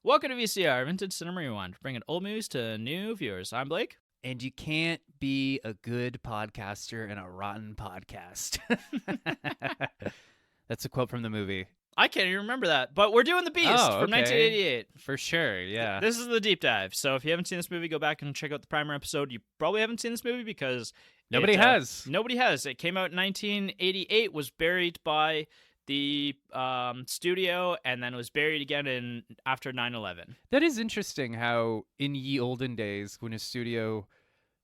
Welcome to VCR, Vintage Cinema Rewind, bringing old movies to new viewers. I'm Blake. And you can't be a good podcaster in a rotten podcast. That's a quote from the movie. I can't even remember that, but we're doing The Beast from 1988. For sure, yeah. This is the deep dive. So if you haven't seen this movie, go back and check out the primer episode. You probably haven't seen this movie because Nobody has. Nobody has. It came out in 1988, was buried by the studio, and then was buried again after 9/11. That is interesting how in ye olden days, when a studio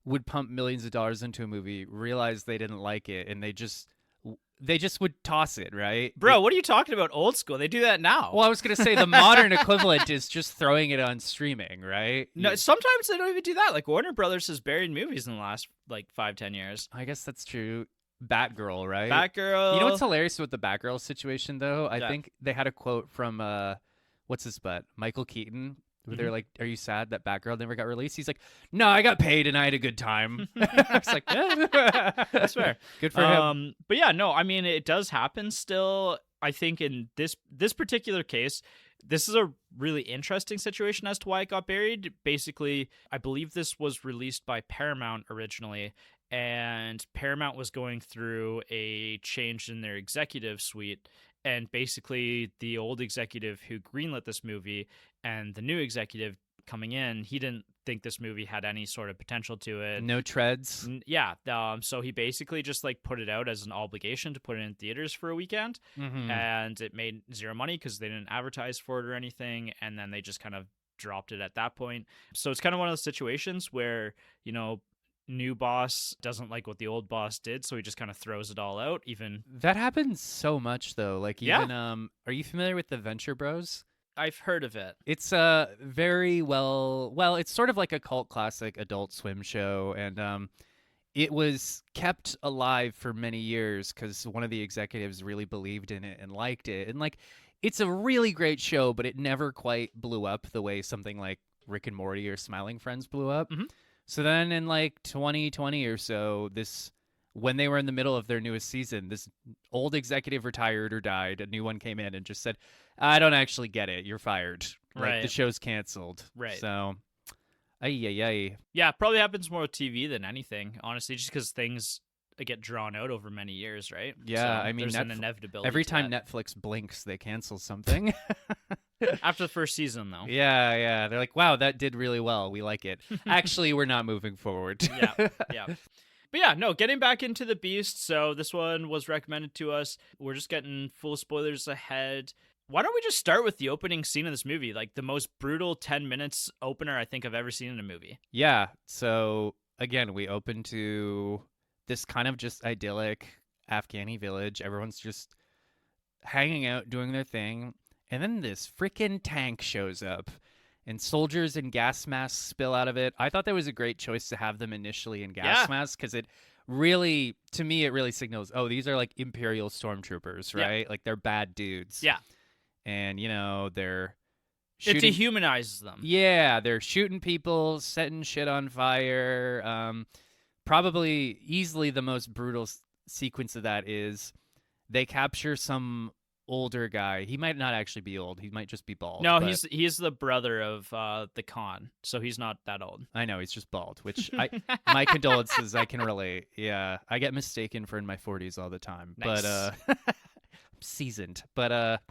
would pump millions of dollars into a movie, realize they didn't like it, and they just would toss it, right? Bro, what are you talking about? Old school. They do that now. Well, I was going to say the modern equivalent is just throwing it on streaming, right? No, sometimes they don't even do that. Like Warner Brothers has buried movies in the last 5-10 years. I guess that's true. Batgirl, right? Batgirl. You know what's hilarious with the Batgirl situation, though? I Yeah. think they had a quote from, what's his butt? Michael Keaton. Where they're like, are you sad that Batgirl never got released? He's like, no, I got paid and I had a good time. I was like, That's fair. Good for him. But yeah, no, I mean, it does happen still. I think in this particular case, this is a really interesting situation as to why it got buried. Basically, I believe this was released by Paramount originally, and Paramount was going through a change in their executive suite. And basically, the old executive who greenlit this movie and the new executive coming in, he didn't think this movie had any sort of potential to it. No treads. Yeah. So he basically just like put it out as an obligation to put it in theaters for a weekend. Mm-hmm. And it made zero money because they didn't advertise for it or anything. And then they just kind of dropped it at that point. So it's kind of one of those situations where, new boss doesn't like what the old boss did, so he just kind of throws it all out. Even that happens so much, though. Like, even are you familiar with the Venture Bros? I've heard of it. It's very well, it's sort of like a cult classic Adult Swim show, and it was kept alive for many years because one of the executives really believed in it and liked it. And like, it's a really great show, but it never quite blew up the way something like Rick and Morty or Smiling Friends blew up. Mm-hmm. So then in like 2020 or so, when they were in the middle of their newest season, this old executive retired or died. A new one came in and just said, I don't actually get it. You're fired. Right. Like, the show's canceled. Right. So, ay. Yeah, probably happens more with TV than anything, honestly, just because things get drawn out over many years, right? Yeah, so I mean, there's an inevitability every to time that. Netflix blinks, they cancel something. After the first season, though. Yeah. They're like, wow, that did really well. We like it. Actually, we're not moving forward. Yeah. But yeah, no, getting back into The Beast. So this one was recommended to us. We're just getting full spoilers ahead. Why don't we just start with the opening scene of this movie? Like the most brutal 10 minutes opener I think I've ever seen in a movie. Yeah. So again, we open to this kind of just idyllic Afghani village. Everyone's just hanging out, doing their thing. And then this freaking tank shows up, and soldiers in gas masks spill out of it. I thought that was a great choice to have them initially in gas masks, because it really signals, oh, these are like Imperial stormtroopers, right? Yeah. Like, they're bad dudes. Yeah. And, they're It shooting. dehumanizes them. Yeah, they're shooting people, setting shit on fire. Probably easily the most brutal sequence of that is they capture some older guy. He might not actually be old. He might just be bald. No, but he's the brother of the Khan, so he's not that old. I know, he's just bald, which my condolences, I can relate. Yeah, I get mistaken for in my 40s all the time. Nice. But I'm seasoned. But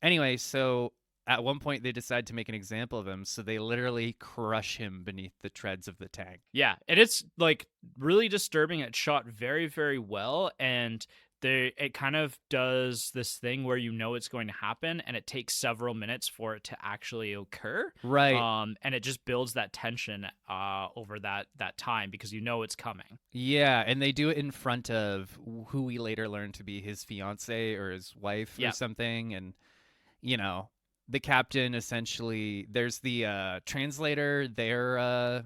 anyway, so at one point they decide to make an example of him, so they literally crush him beneath the treads of the tank. Yeah, and it's like really disturbing. It's shot very, very well, and it kind of does this thing where it's going to happen, and it takes several minutes for it to actually occur. Right. And it just builds that tension over that time because it's coming. Yeah, and they do it in front of who we later learn to be his fiance or his wife or something, and the captain essentially, there's the translator, their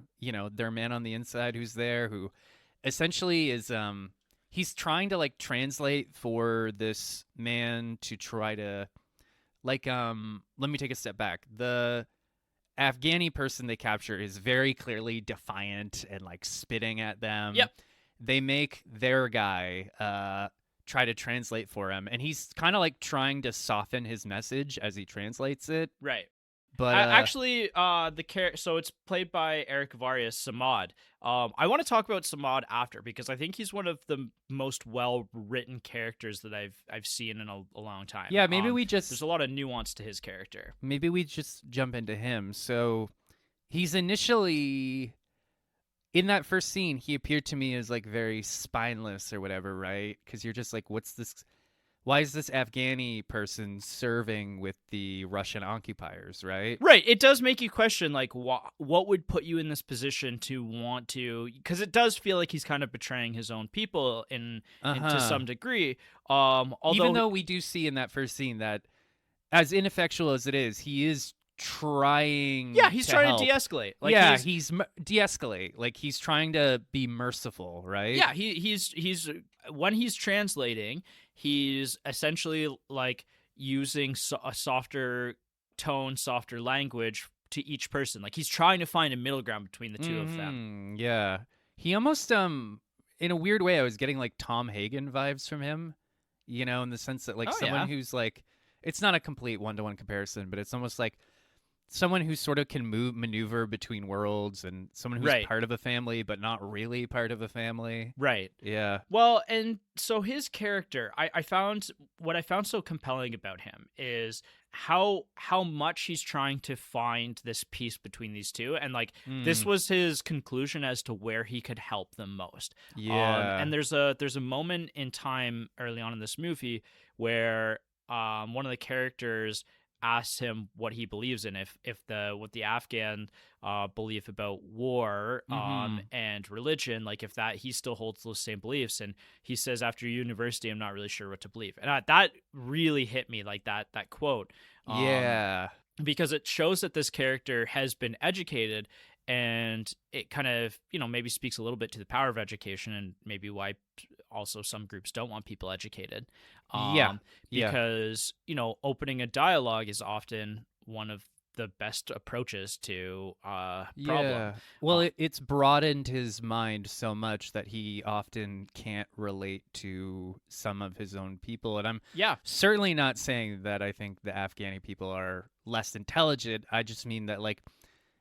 man on the inside who's there, who essentially is he's trying to like translate for this man to try to let me take a step back. The Afghani person they capture is very clearly defiant and like spitting at them. Yep. They make their guy try to translate for him, and he's kind of like trying to soften his message as he translates it. Right. But Actually, so it's played by Eric Varias Samad. I want to talk about Samad after because I think he's one of the most well written characters that I've seen in a long time. yeah, maybe there's a lot of nuance to his character. maybe we just jump into him. So he's initially in that first scene, he appeared to me as like very spineless or whatever, right? Because you're just like, what's this? Why is this Afghani person serving with the Russian occupiers, right? Right. It does make you question, like, what would put you in this position to want to, because it does feel like he's kind of betraying his own people in to some degree. Although, even though we do see in that first scene that, as ineffectual as it is, he is trying. Yeah, he's trying help. to de-escalate. Like, yeah, he's de-escalate. Like he's trying to be merciful, right? Yeah, he's when he's translating, he's essentially like using a softer tone, softer language to each person. Like he's trying to find a middle ground between the two of them. Yeah, he almost in a weird way, I was getting like Tom Hagen vibes from him. You know, in the sense that like someone who's like, it's not a complete one-to-one comparison, but it's almost like someone who sort of can maneuver between worlds, and someone who's part of a family but not really part of a family. Right. Yeah. Well, and so his character, I found what I found so compelling about him is how much he's trying to find this peace between these two, and like this was his conclusion as to where he could help them most. Yeah. And there's a moment in time early on in this movie where one of the characters asks him what he believes in, if what the Afghan belief about war and religion, like if that he still holds those same beliefs, and he says after university I'm not really sure what to believe, and that really hit me, like that quote. Because it shows that this character has been educated, and it kind of, maybe speaks a little bit to the power of education, and maybe why also some groups don't want people educated. Because, opening a dialogue is often one of the best approaches to problem. Yeah. Well, it's broadened his mind so much that he often can't relate to some of his own people. And I'm certainly not saying that I think the Afghani people are less intelligent. I just mean that, like,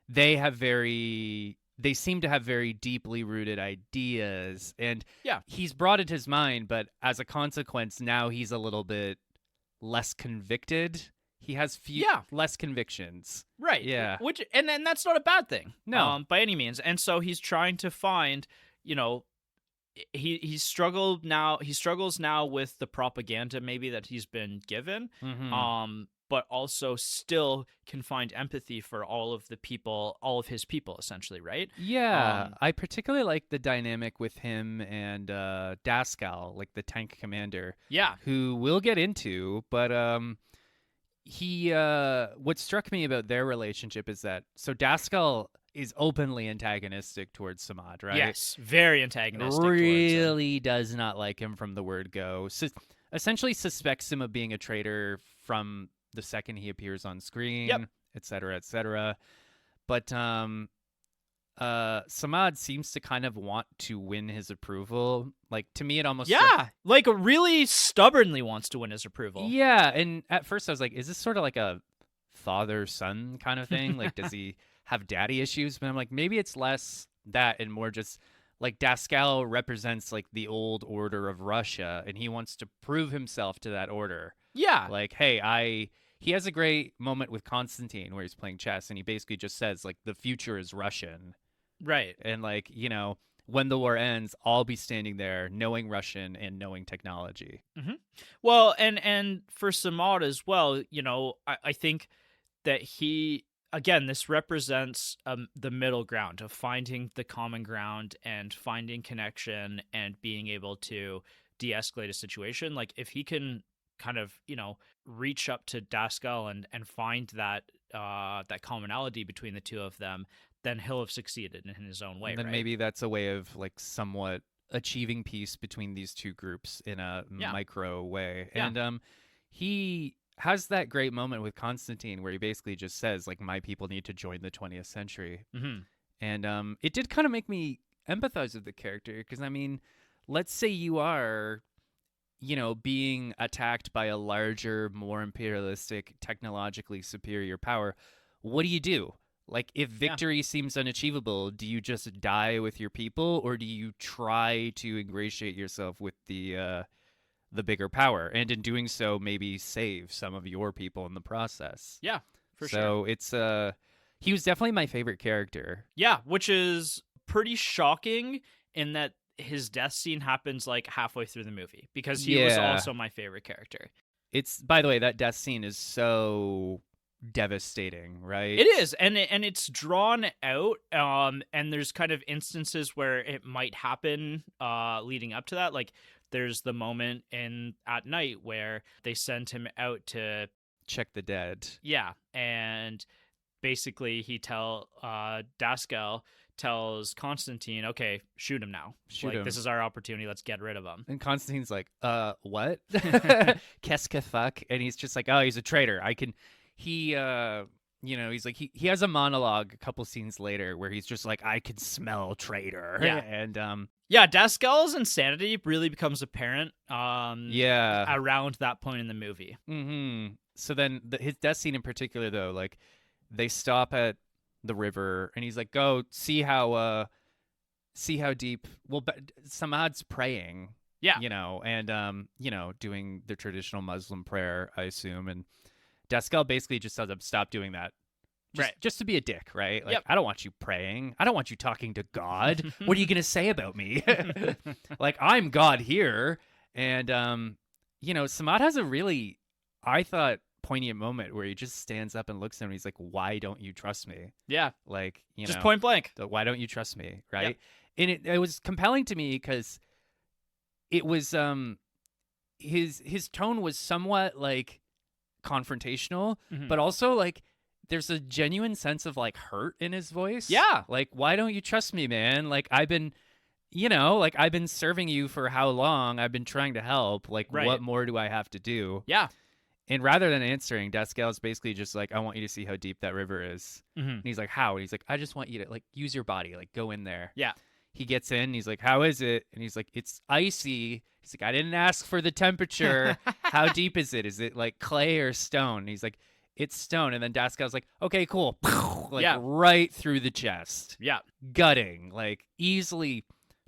they seem to have very deeply rooted ideas, and he's broadened his mind, but as a consequence, now he's a little bit less convicted. He has less convictions. Right. Yeah. And that's not a bad thing. No. By any means. And so he's trying to find, he struggles now with the propaganda maybe that he's been given. But also still can find empathy for all of his people, essentially, right? Yeah. I particularly like the dynamic with him and Daskal, like the tank commander. Yeah. Who we'll get into, but what struck me about their relationship is that, so Daskal is openly antagonistic towards Samad, right? Yes, very antagonistic. Really does not like him from the word go. Essentially suspects him of being a traitor from the second he appears on screen, et cetera, et cetera. But Samad seems to kind of want to win his approval. Like, to me, it almost like really stubbornly wants to win his approval. Yeah, and at first I was like, is this sort of like a father-son kind of thing? Like, does he have daddy issues? But I'm like, maybe it's less that and more just like Daskal represents like the old order of Russia, and he wants to prove himself to that order. Yeah. Like, hey, he has a great moment with Constantine where he's playing chess, and he basically just says, like, the future is Russian. Right. And, like, when the war ends, I'll be standing there knowing Russian and knowing technology. Well, and for Samad as well, I think that this represents the middle ground of finding the common ground and finding connection and being able to de-escalate a situation. Like, if he can kind of, reach up to Daskal and find that commonality between the two of them, then he'll have succeeded in his own way. And then right? Maybe that's a way of like somewhat achieving peace between these two groups in a micro way. Yeah. And he has that great moment with Constantine where he basically just says, like, my people need to join the 20th century. And it did kind of make me empathize with the character, because I mean, let's say you are being attacked by a larger, more imperialistic, technologically superior power. what do you do? Like, if victory seems unachievable, do you just die with your people, or do you try to ingratiate yourself with the bigger power, and in doing so, maybe save some of your people in the process? Yeah, for sure. So it's he was definitely my favorite character. Yeah, which is pretty shocking in that his death scene happens like halfway through the movie, because he was also my favorite character. It's, by the way, that death scene is so devastating, right? It is, and it's drawn out, and there's kind of instances where it might happen leading up to that. Like, there's the moment at night where they send him out to check the dead. Yeah, and basically Daskal tells Constantine, okay, shoot him now. Shoot him. This is our opportunity. Let's get rid of him. And Constantine's like, what? Qu'est-ce que fuck? And he's just like, oh, he's a traitor. He's like, he has a monologue a couple scenes later where he's just like, I can smell traitor. Yeah. And, Daskal's insanity really becomes apparent around that point in the movie. Mm-hmm. So then his death scene in particular, though, like, they stop at the river and he's like, go see how deep. Well, Samad's praying, and doing the traditional Muslim prayer, I assume, and Daskal basically just tells him, stop doing that, just to be a dick, right? Like, I don't want you praying, I don't want you talking to God. What are you gonna say about me? Like, I'm God here. And Samad has a really, I thought, poignant moment where he just stands up and looks at him and he's like, why don't you trust me? Yeah. Like, just point blank. Why don't you trust me? Right. Yep. And it was compelling to me because it was his tone was somewhat like confrontational, but also like there's a genuine sense of like hurt in his voice. Yeah. Like, why don't you trust me, man? Like, I've been serving you for how long? I've been trying to help. Like, what more do I have to do? Yeah. And rather than answering, Daskal's basically just like, I want you to see how deep that river is. And he's like, how? And he's like, I just want you to like use your body, like go in there. Yeah. He gets in, and he's like, how is it? And he's like, it's icy. He's like, I didn't ask for the temperature. How deep is it? Is it like clay or stone? And he's like, it's stone. And then Daskal's like, okay, cool. Like right through the chest. Yeah. Gutting, like easily.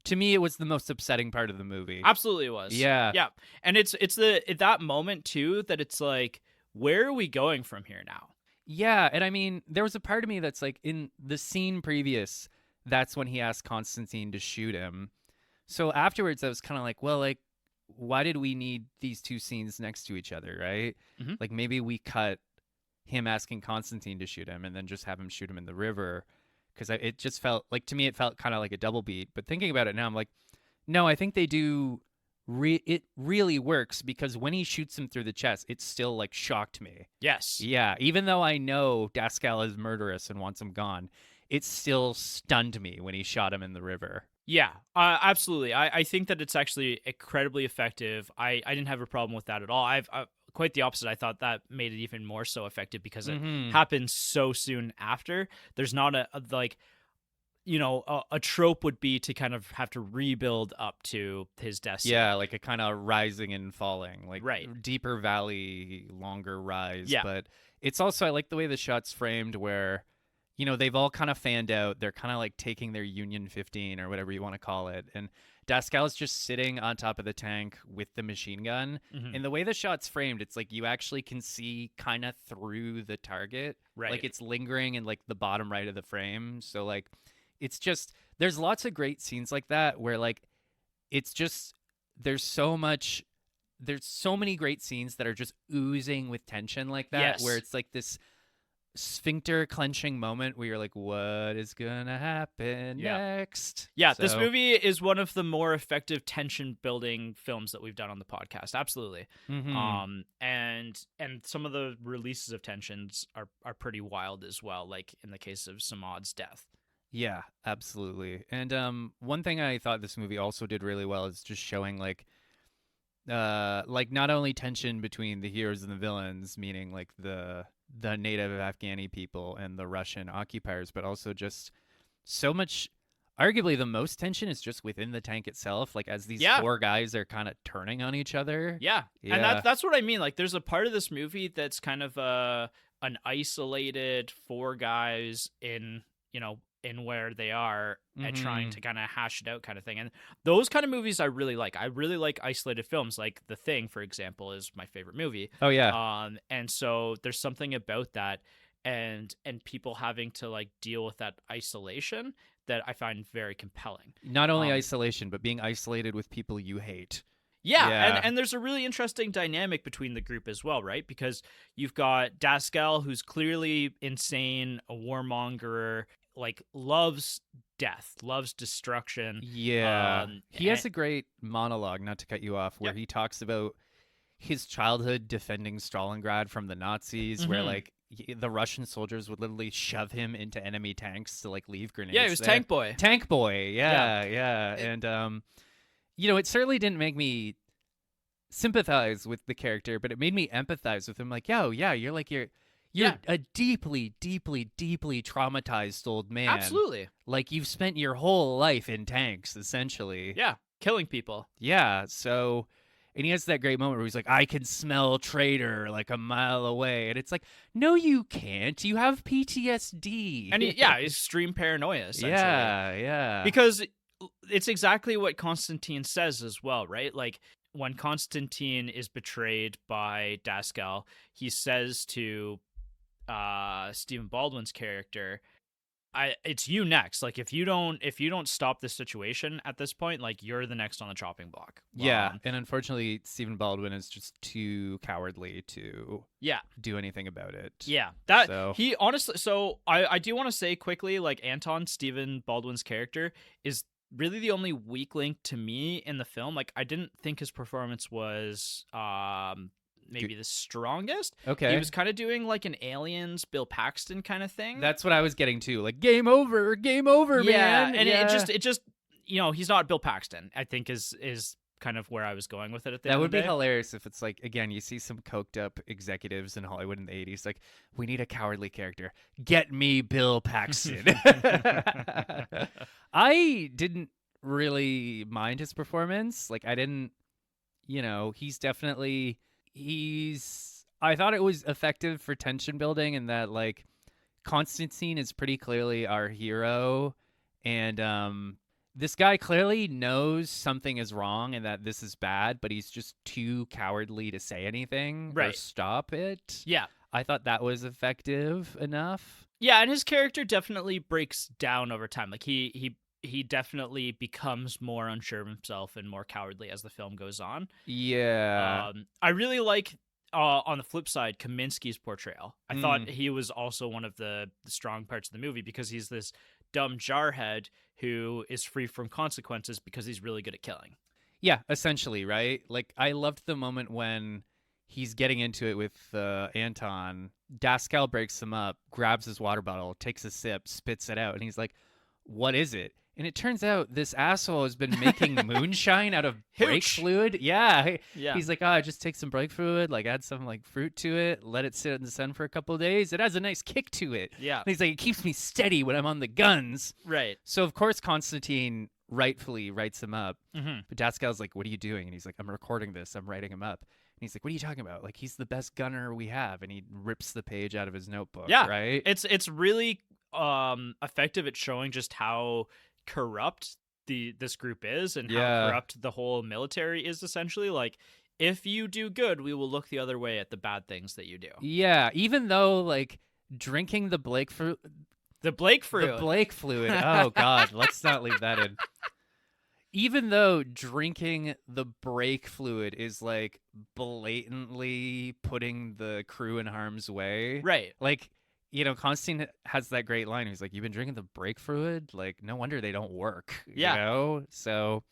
To me, it was the most upsetting part of the movie. Absolutely it was. Yeah. Yeah. And it's that moment, too, that it's like, where are we going from here now? Yeah. And I mean, there was a part of me that's like, in the scene previous, that's when he asked Constantine to shoot him. So afterwards, I was kind of like, well, like, why did we need these two scenes next to each other, right? Like, maybe we cut him asking Constantine to shoot him and then just have him shoot him in the river. Because it just felt like, to me, it felt kind of like a double beat. But thinking about it now, I'm like, no, I think they do. It really works, because when he shoots him through the chest, it still like shocked me. Yes. Yeah. Even though I know Daskal is murderous and wants him gone, it still stunned me when he shot him in the river. Yeah, absolutely. I think that it's actually incredibly effective. I didn't have a problem with that at all. I've quite the opposite. I thought that made it even more so effective because it happened so soon after. There's not a trope would be to kind of have to rebuild up to his death. Yeah, like a kind of rising and falling, like right. Deeper valley, longer rise. Yeah. But it's also, I like the way the shot's framed where, they've all kind of fanned out. They're kind of like taking their Union 15 or whatever you want to call it. And Daskal's just sitting on top of the tank with the machine gun. And the way the shot's framed, it's like you actually can see kind of through the target. Right. Like it's lingering in like the bottom right of the frame. So like, it's just, there's lots of great scenes like that where like, it's just, there's so many great scenes that are just oozing with tension like that. Yes. Where it's like this sphincter clenching moment where you're like, what is gonna happen next? Yeah, this movie is one of the more effective tension building films that we've done on the podcast. Absolutely. And some of the releases of tensions are pretty wild as well, like in the case of Samad's death. Yeah, absolutely. And one thing I thought this movie also did really well is just showing like not only tension between the heroes and the villains, meaning like the native Afghani people and the Russian occupiers, but also just so much, arguably the most tension is just within the tank itself, like as these four guys are kind of turning on each other. Yeah. And that's what I mean. Like there's a part of this movie that's kind of an isolated 4 guys in, in where they are and trying to kind of hash it out kind of thing. And those kind of movies I really like. I really like isolated films. Like The Thing, for example, is my favorite movie. Oh yeah. And so there's something about that and people having to like deal with that isolation that I find very compelling. Not only isolation, but being isolated with people you hate. Yeah. And there's a really interesting dynamic between the group as well, right? Because you've got Daskal, who's clearly insane, a warmonger, like loves death, loves destruction. Yeah. He has a great monologue, not to cut you off, where he talks about his childhood defending Stalingrad from the Nazis, where like the Russian soldiers would literally shove him into enemy tanks to like leave grenades. Yeah, he was there. Tank Boy. Tank Boy, yeah. And it certainly didn't make me sympathize with the character, but it made me empathize with him. Like, you're a deeply, deeply, deeply traumatized old man. Absolutely. Like, you've spent your whole life in tanks, essentially. Yeah, killing people. Yeah, so... And he has that great moment where he's like, I can smell traitor like a mile away. And it's like, no, you can't. You have PTSD. And extreme paranoia, essentially. Yeah. Because it's exactly what Constantine says as well, right? Like, when Constantine is betrayed by Daskal, he says to Stephen Baldwin's character, it's you next. Like, if you don't stop this situation at this point, like, you're the next on the chopping block. Yeah, and unfortunately, Stephen Baldwin is just too cowardly to do anything about it. Yeah, he honestly. So I do want to say quickly, like, Anton, Stephen Baldwin's character, is really the only weak link to me in the film. Like, I didn't think his performance was maybe the strongest. Okay. He was kind of doing like an Aliens Bill Paxton kind of thing. That's what I was getting to. Like, game over, man. And it just he's not Bill Paxton, I think is kind of where I was going with it at the end That would of the be day. hilarious if it's like, again, you see some coked up executives in Hollywood in the 80s, like, we need a cowardly character. Get me Bill Paxton. I didn't really mind his performance. Like, I didn't, I thought it was effective for tension building, and that, like, Constantine is pretty clearly our hero, and this guy clearly knows something is wrong and that this is bad, but he's just too cowardly to say anything or stop it. Yeah. I thought that was effective enough. Yeah, and his character definitely breaks down over time. Like, he definitely becomes more unsure of himself and more cowardly as the film goes on. Yeah. I really like, on the flip side, Kaminsky's portrayal. I thought he was also one of the strong parts of the movie, because he's this dumb jarhead who is free from consequences because he's really good at killing. Yeah, essentially, right? Like, I loved the moment when he's getting into it with Anton. Daskal breaks him up, grabs his water bottle, takes a sip, spits it out, and he's like, what is it? And it turns out this asshole has been making moonshine out of brake fluid. Yeah. He's like, just take some brake fluid, like, add some, like, fruit to it, let it sit in the sun for a couple of days. It has a nice kick to it. Yeah. And he's like, it keeps me steady when I'm on the guns. Right. So, of course, Constantine rightfully writes him up. Mm-hmm. But Daskal's like, what are you doing? And he's like, I'm recording this. I'm writing him up. And he's like, what are you talking about? Like, he's the best gunner we have. And he rips the page out of his notebook. Yeah. Right? It's really effective at showing just how corrupt this group is, and how corrupt the whole military is, essentially. Like, if you do good, we will look the other way at the bad things that you do. Yeah, even though, like, drinking the Blake fluid. Oh God, let's not leave that in. Even though drinking the brake fluid is, like, blatantly putting the crew in harm's way, right? Like, Constantine has that great line. He's like, you've been drinking the brake fluid? Like, no wonder they don't work. Yeah. So,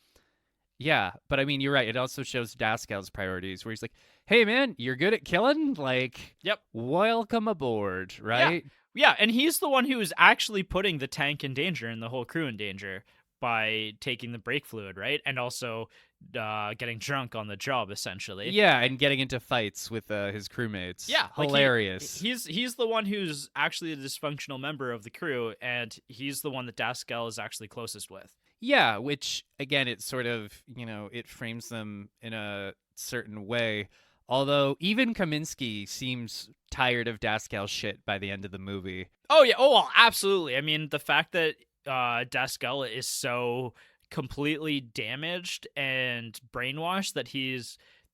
yeah. But, I mean, you're right. It also shows Daskal's priorities, where he's like, hey, man, you're good at killing? Like, yep. Welcome aboard, right? Yeah, and he's the one who is actually putting the tank in danger and the whole crew in danger by taking the brake fluid, right? And also getting drunk on the job, essentially. Yeah, and getting into fights with his crewmates. Yeah, hilarious. Like he's the one who's actually a dysfunctional member of the crew, and he's the one that Daskal is actually closest with. Yeah, which, again, it sort of, it frames them in a certain way. Although even Kaminsky seems tired of Dascal's shit by the end of the movie. Oh yeah, oh well, absolutely. I mean, the fact that Dascal is so completely damaged and brainwashed that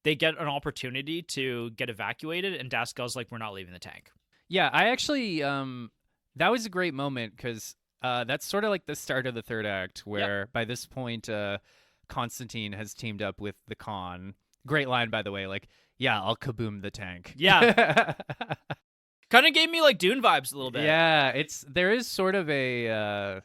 they get an opportunity to get evacuated, and Dascal's like, we're not leaving the tank. Yeah, I actually that was a great moment because that's sort of like the start of the third act, where by this point Constantine has teamed up with the Khan. Great line, by the way. Like, yeah, I'll kaboom the tank. Yeah. Kind of gave me like Dune vibes a little bit. Yeah, there is sort of a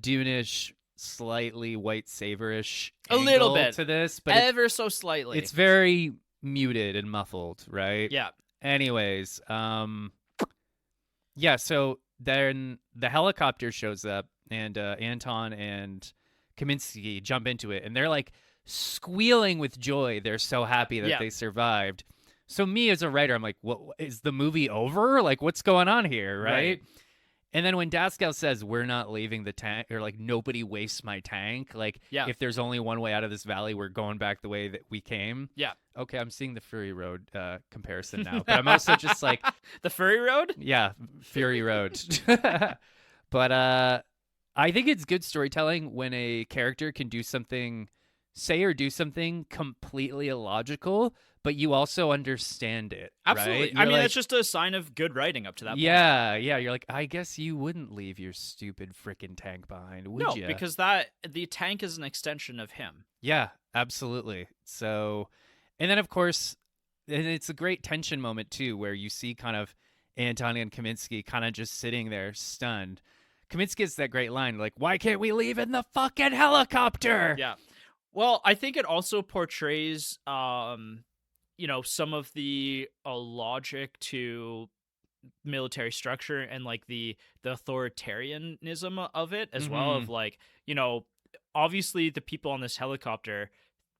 Dune-ish, slightly white savorish a little bit to this, but ever so slightly. It's very muted and muffled, right? Yeah. Anyways, yeah. So then the helicopter shows up, and Anton and Kaminsky jump into it, and they're like squealing with joy. They're so happy that they survived. So me as a writer, I'm like, what, is the movie over? Like, what's going on here, right? And then when Dascal says, we're not leaving the tank, or like, nobody wastes my tank, like, if there's only one way out of this valley, we're going back the way that we came. Yeah. Okay, I'm seeing the Fury Road comparison now. But I'm also just like... The Fury Road? Yeah, Fury Road. But I think it's good storytelling when a character can do something, say or do something completely illogical, but you also understand it. Absolutely. Right? I mean, that's just a sign of good writing up to that point. Yeah. You're like, I guess you wouldn't leave your stupid freaking tank behind, would you? No, because the tank is an extension of him. Yeah, absolutely. So, and then of course, and it's a great tension moment too, where you see kind of Anton and Kaminsky kind of just sitting there stunned. Kaminsky gets that great line, like, why can't we leave in the fucking helicopter? Yeah. Well, I think it also portrays some of the logic to military structure and like the authoritarianism of it as well, of like, obviously the people on this helicopter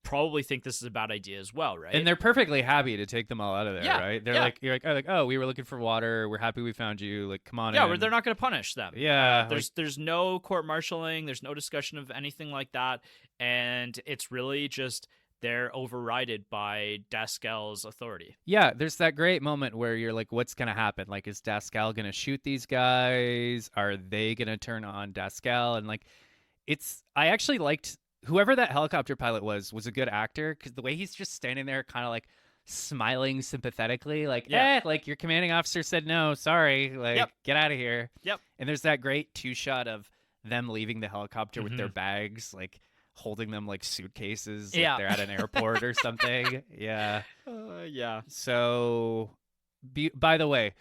probably think this is a bad idea as well, right? And they're perfectly happy to take them all out of there, right? They're like, you're like, oh, we were looking for water, we're happy we found you, like, come on in. Yeah, they're not going to punish them. Yeah. There's no court-martialing, there's no discussion of anything like that, and it's really just they're overridden by Dascal's authority. Yeah, there's that great moment where you're like, what's going to happen? Like, is Dascal going to shoot these guys? Are they going to turn on Dascal? And like, I actually liked whoever that helicopter pilot was a good actor, because the way he's just standing there kind of like smiling sympathetically, like, like your commanding officer said no, sorry, like, get out of here. Yep. And there's that great two-shot of them leaving the helicopter with their bags, like holding them like suitcases, like they're at an airport or something. Yeah. So, by the way,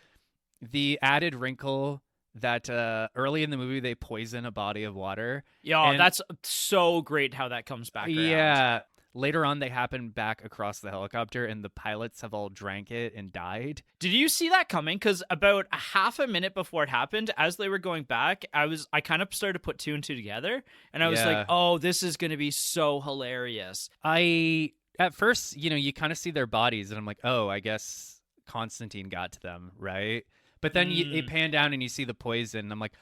the added wrinkle that early in the movie they poison a body of water. Yeah, that's so great how that comes back around. Yeah. Later on, they happen back across the helicopter, and the pilots have all drank it and died. Did you see that coming? Because about a half a minute before it happened, as they were going back, I kind of started to put two and two together, and I was like, oh, this is going to be so hilarious. At first, you kind of see their bodies, and I'm like, oh, I guess Constantine got to them, right? But then they pan down and you see the poison, and I'm like,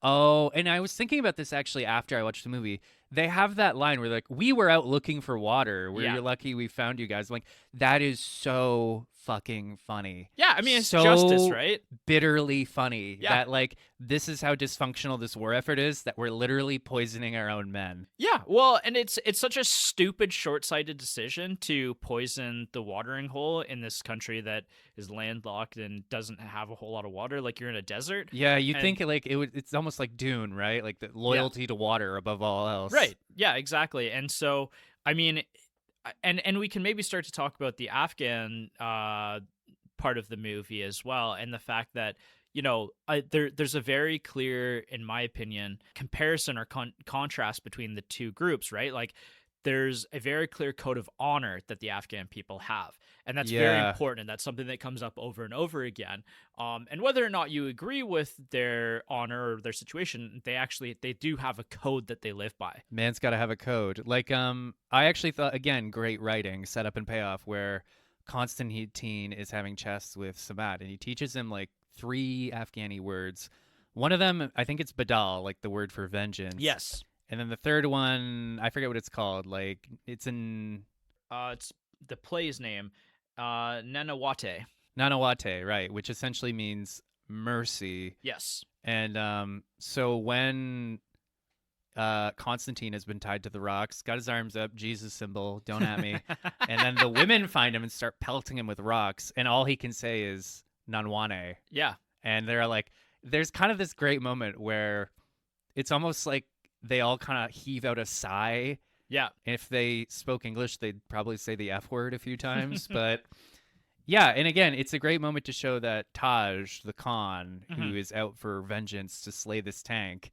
oh, and I was thinking about this actually after I watched the movie. They have that line where they're like, we were out looking for water. You're lucky we found you guys. I'm like, that is so fucking funny. Yeah, I mean, it's so justice, right? Bitterly funny. Yeah. That, like, this is how dysfunctional this war effort is, that we're literally poisoning our own men. Yeah, well, and it's such a stupid, short-sighted decision to poison the watering hole in this country that is landlocked and doesn't have a whole lot of water. Like, you're in a desert. Yeah, you think like it's almost like Dune, right? Like the loyalty to water above all else. Right. Yeah, exactly. And so, I mean, and we can maybe start to talk about the Afghan part of the movie as well, and the fact that there's a very clear, in my opinion, comparison or contrast between the two groups, right? Like, there's a very clear code of honor that the Afghan people have, and that's very important, and that's something that comes up over and over again. And whether or not you agree with their honor or their situation, they do have a code that they live by. Man's got to have a code. Like, I actually thought, again, great writing, setup and payoff, where Constantine is having chess with Samat, and he teaches him like 3 Afghani words. One of them, I think it's Badal, like the word for vengeance. Yes. And then the third one, I forget what it's called. Like, it's in... It's the play's name. Nanawate. Nanawate, right, which essentially means mercy. Yes. And so when Constantine has been tied to the rocks, got his arms up, Jesus symbol, don't at me. And then the women find him and start pelting him with rocks, and all he can say is Nanwane. Yeah. And they're like, there's kind of this great moment where it's almost like they all kind of heave out a sigh. Yeah. If they spoke English, they'd probably say the F word a few times. But yeah, and again, it's a great moment to show that Taj, the Khan, who is out for vengeance to slay this tank,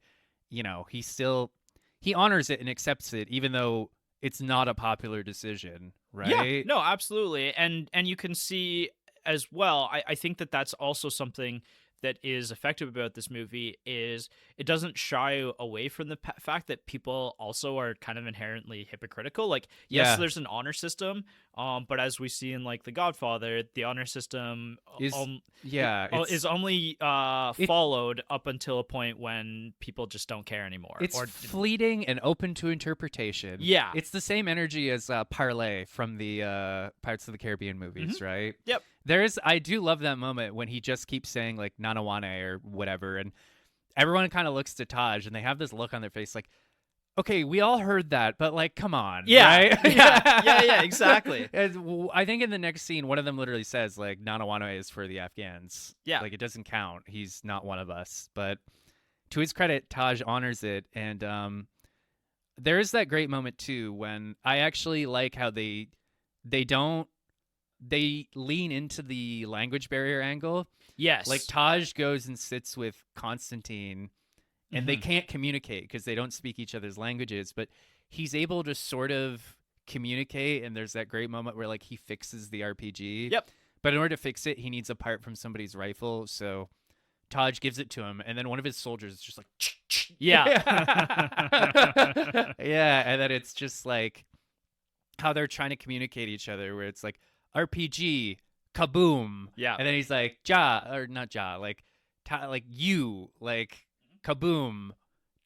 you know, he honors it and accepts it, even though it's not a popular decision, right? Yeah, no, absolutely. And you can see as well, I think that that's also something that is effective about this movie is it doesn't shy away from the fact that people also are kind of inherently hypocritical. Like, yes, there's an honor system, but as we see in like The Godfather, the honor system is only followed up until a point when people just don't care anymore. It's fleeting and open to interpretation. Yeah, it's the same energy as Parlay from the Pirates of the Caribbean movies, right? Yep. I do love that moment when he just keeps saying like Nanawane or whatever, and everyone kind of looks to Taj and they have this look on their face like, okay, we all heard that, but like, come on. Yeah. Right? yeah, exactly. And I think in the next scene, one of them literally says like Nanawane is for the Afghans. Yeah. Like it doesn't count. He's not one of us. But to his credit, Taj honors it. And there is that great moment too when I actually like how they lean into the language barrier angle. Yes. Like Taj goes and sits with Constantine and they can't communicate because they don't speak each other's languages, but he's able to sort of communicate, and there's that great moment where like he fixes the RPG. Yep. But in order to fix it, he needs a part from somebody's rifle, so Taj gives it to him, and then one of his soldiers is just like yeah. Yeah, and then it's just like how they're trying to communicate each other where it's like RPG, kaboom. Yeah. And then he's like, ja, or not ja, like, you, like, kaboom,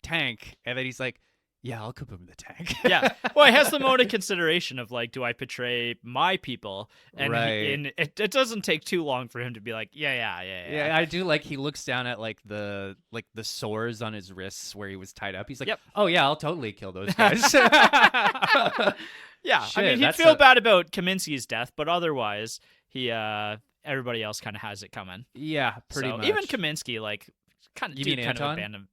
tank. And then he's like, yeah, I'll kaboom the tank. Yeah. Well, it has the mode of consideration of like, do I betray my people? And, right. It doesn't take too long for him to be like, yeah. Yeah, I do like he looks down at like the sores on his wrists where he was tied up. He's like, oh yeah, I'll totally kill those guys. Yeah, shit, I mean, he'd feel bad about Kaminsky's death, but otherwise, everybody else kind of has it coming. Yeah, pretty much. Even Kaminsky, like, kind of Anton? abandoned.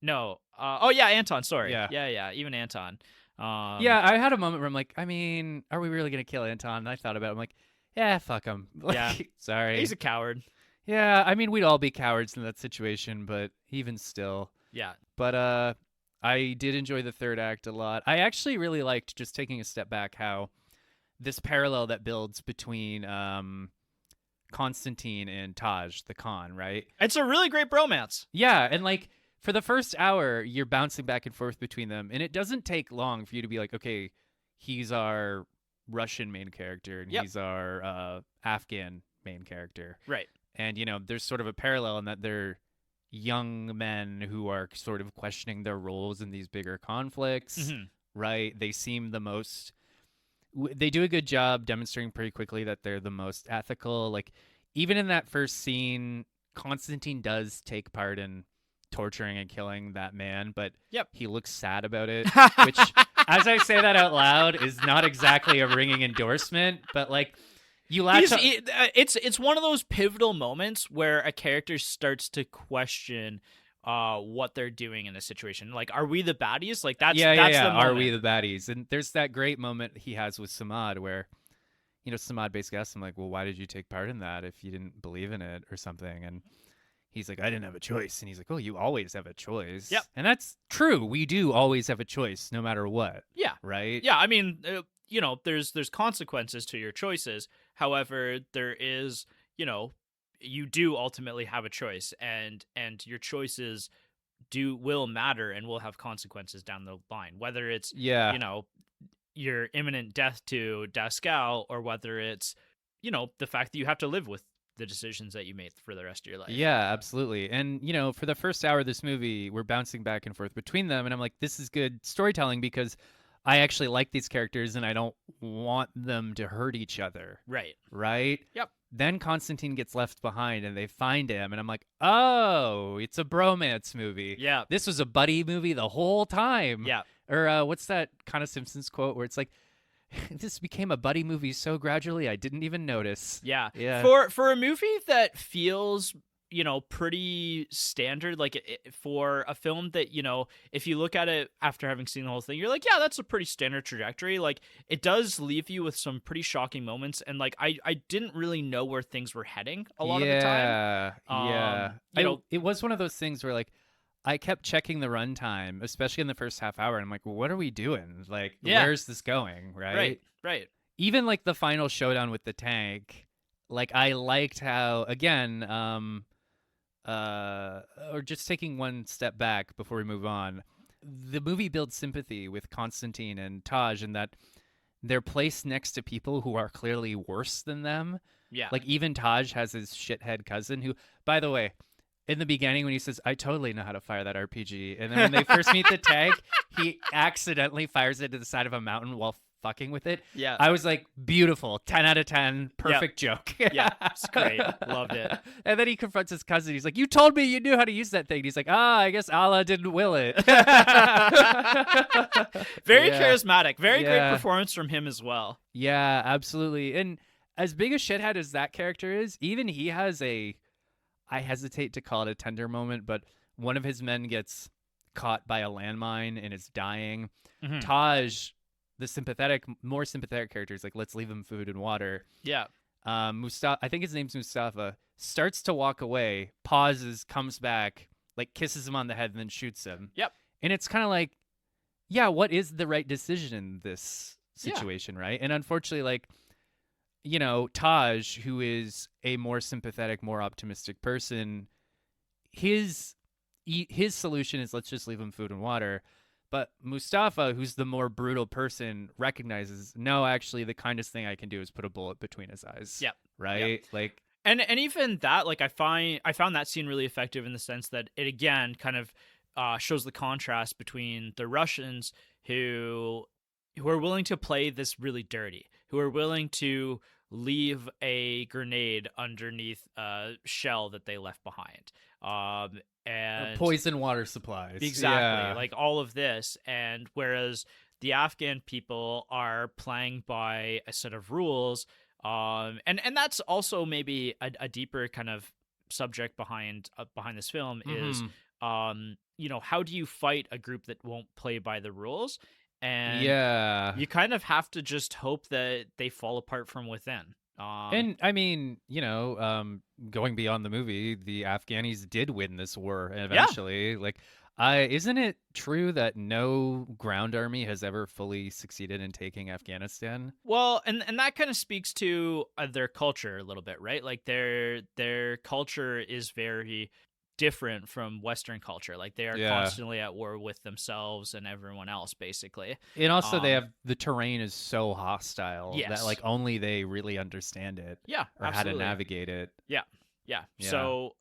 No. Oh yeah, Anton. Sorry. Yeah. Even Anton. Yeah, I had a moment where I'm like, I mean, are we really gonna kill Anton? And I thought about it. I'm like, yeah, fuck him. Like, yeah. Sorry. He's a coward. Yeah, I mean, we'd all be cowards in that situation, but even still. Yeah. But I did enjoy the third act a lot. I actually really liked, just taking a step back, how this parallel that builds between Constantine and Taj, the Khan, right? It's a really great bromance. Yeah, and like for the first hour, you're bouncing back and forth between them, and it doesn't take long for you to be like, okay, he's our Russian main character, and he's our Afghan main character. Right. And, you know, there's sort of a parallel in that they're young men who are sort of questioning their roles in these bigger conflicts, right? They seem the most... They do a good job demonstrating pretty quickly that they're the most ethical. Like, even in that first scene, Constantine does take part in torturing and killing that man, but he looks sad about it, which, as I say that out loud, is not exactly a ringing endorsement, but, like... It's one of those pivotal moments where a character starts to question what they're doing in a situation. Like, are we the baddies? Like, that's the moment. Are we the baddies? And there's that great moment he has with Samad where, you know, Samad basically asks him, like, well, why did you take part in that if you didn't believe in it or something? And he's like, I didn't have a choice. And he's like, oh, you always have a choice. Yep. And that's true. We do always have a choice no matter what. Yeah. Right? Yeah, I mean... you know, there's consequences to your choices. However, there is, you know, you do ultimately have a choice, and your choices will matter and will have consequences down the line. Whether it's you know, your imminent death to Dascal, or whether it's, you know, the fact that you have to live with the decisions that you made for the rest of your life. Yeah, absolutely. And, you know, for the first hour of this movie, we're bouncing back and forth between them, and I'm like, this is good storytelling because I actually like these characters and I don't want them to hurt each other. Right. Right? Yep. Then Constantine gets left behind and they find him and I'm like, oh, it's a bromance movie. Yeah. This was a buddy movie the whole time. Yeah. Or what's that kind of Simpsons quote where it's like, this became a buddy movie so gradually I didn't even notice. Yeah. Yeah. For a movie that feels, pretty standard, like for a film that, if you look at it after having seen the whole thing, you're like, yeah, that's a pretty standard trajectory. Like, it does leave you with some pretty shocking moments. And like, I didn't really know where things were heading a lot of the time. Yeah. It was one of those things where like, I kept checking the runtime, especially in the first half hour. And I'm like, well, what are we doing? Like, where's this going? Right. Even like the final showdown with the tank, like I liked how, again, or just taking one step back before we move on, the movie builds sympathy with Constantine and Taj in that they're placed next to people who are clearly worse than them. Yeah. Like even Taj has his shithead cousin who, by the way, in the beginning when he says, I totally know how to fire that RPG. And then when they first meet the tank, he accidentally fires it to the side of a mountain while fucking with it. Yeah. I was like, beautiful. 10 out of 10. Perfect joke. Yeah. It's great. Loved it. And then he confronts his cousin. He's like, you told me you knew how to use that thing. He's like, I guess Allah didn't will it. Very charismatic. Very great performance from him as well. Yeah, absolutely. And as big a shithead as that character is, even he has I hesitate to call it a tender moment, but one of his men gets caught by a landmine and is dying. Mm-hmm. Taj, the more sympathetic character, is like, let's leave him food and water. Yeah. Mustafa, I think his name's Mustafa, starts to walk away, pauses, comes back, like kisses him on the head, and then shoots him. Yep. And it's kind of like, yeah, what is the right decision in this situation, right? And unfortunately, like, Taj, who is a more sympathetic, more optimistic person, his solution is let's just leave him food and water. But Mustafa, who's the more brutal person, recognizes, no, actually, the kindest thing I can do is put a bullet between his eyes. Yep. Right? Yep. Like, and even that, like, I found that scene really effective in the sense that it again kind of shows the contrast between the Russians who are willing to play this really dirty, who are willing to leave a grenade underneath a shell that they left behind. And poison water supplies. Exactly. Like all of this. And whereas the Afghan people are playing by a set of rules, and that's also maybe a deeper kind of subject behind this film is, how do you fight a group that won't play by the rules? And you kind of have to just hope that they fall apart from within. And I mean, going beyond the movie, the Afghanis did win this war eventually. Like, isn't it true that no ground army has ever fully succeeded in taking Afghanistan? Well, and that kind of speaks to their culture a little bit, right? Like their culture is very different from Western culture. Like they are constantly at war with themselves and everyone else, basically. And also they have the terrain is so hostile that like only they really understand it. Yeah, or absolutely. how to navigate it. Yeah. So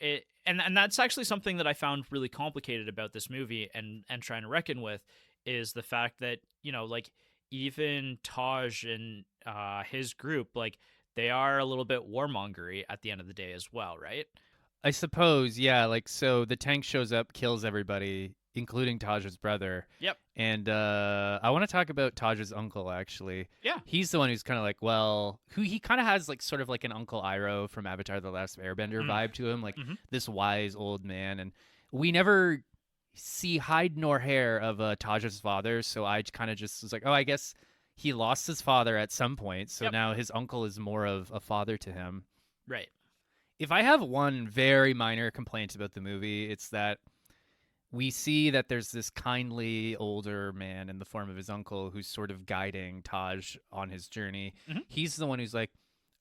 it, and that's actually something that I found really complicated about this movie and trying to reckon with is the fact that like even Taj and his group, like they are a little bit warmongery at the end of the day as well, right? I suppose, yeah. Like, so the tank shows up, kills everybody, including Taj's brother. Yep. And I want to talk about Taj's uncle, actually. Yeah. He's the one who's kind of like, who he kind of has like sort of like an Uncle Iroh from Avatar: The Last Airbender vibe to him, like this wise old man. And we never see hide nor hair of Taj's father, so I kind of just was like, I guess he lost his father at some point, so now his uncle is more of a father to him. Right. If I have one very minor complaint about the movie, it's that we see that there's this kindly older man in the form of his uncle who's sort of guiding Taj on his journey. He's the one who's like,